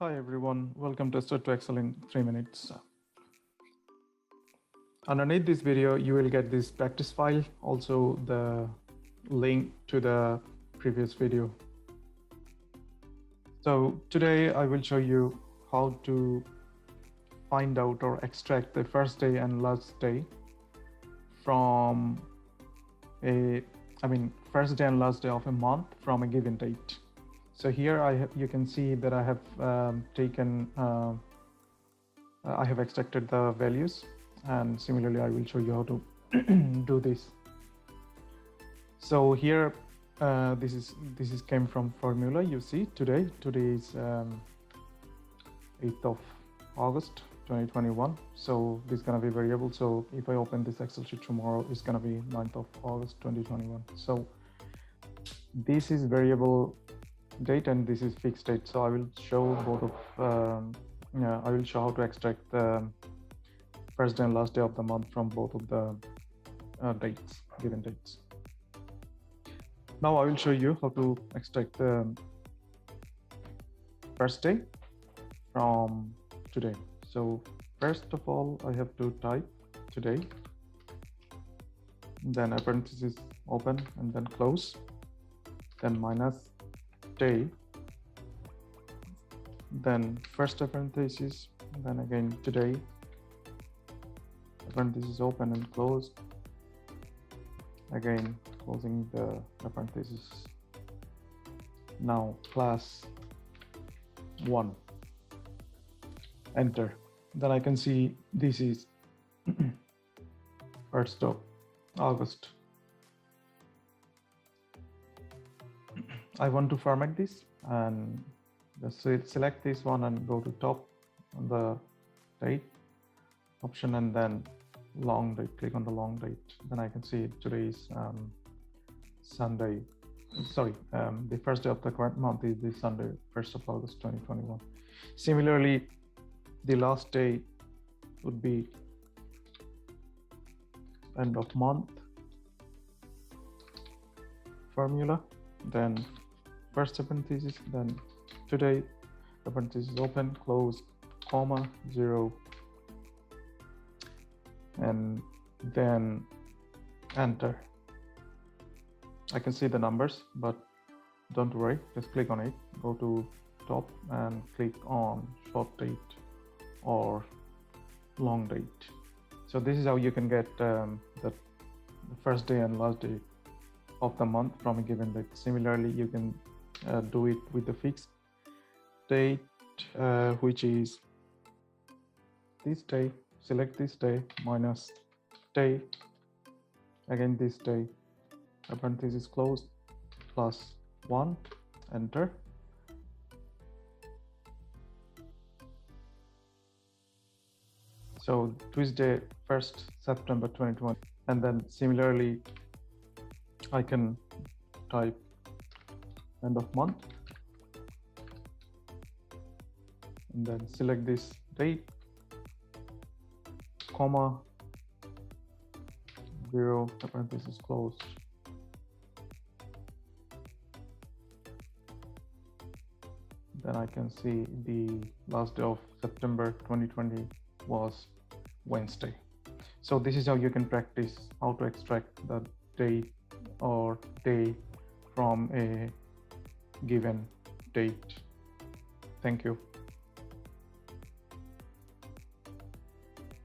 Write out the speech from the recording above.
Hi everyone, welcome to Start to Excel in 3 minutes. Underneath this video, you will get this practice file, also the link to the previous video. So today I will show you how to find out or extract the first day and last day from first day and last day of a month from a given date. So here you can see that I have I have extracted the values, and similarly I will show you how to do this. So here this is came from formula. You see today is 8th of August 2021. So this is gonna be variable. So if I open this Excel sheet tomorrow, it's gonna be 9th of August 2021. So this is variable date and this is fixed date. So I will show both of I will show how to extract the first day and last day of the month from both of the given dates. Now I will show you how to extract the first day from today. So first of all, I have to type today, then a parenthesis open and then close, then minus day, then first parenthesis, then again today, parenthesis open and close, again closing the parenthesis. Now class 1, enter. Then I can see this is 1st of August. I want to format this and just select this one and go to top on the date option and then long date, click on the long date. Then I can see today is Sunday. Sorry, the first day of the current month is this Sunday, 1st of August 2021. Similarly, the last day would be end of month formula, then first parenthesis, then today, the parenthesis open, close, comma, 0, and then enter. I can see the numbers, but don't worry, just click on it, go to top and click on short date or long date. So this is how you can get the first day and last day of the month from a given date. Similarly, you can do it with the fixed date, which is this day. Select this day minus day, again this day, parenthesis closed, plus 1, enter. So Tuesday, 1st September 2020, and then similarly I can type end of month and then select this date, comma, 0, parenthesis closed. Then I can see the last day of September 2020 was Wednesday. So this is how you can practice how to extract the date or day from a given date. Thank you.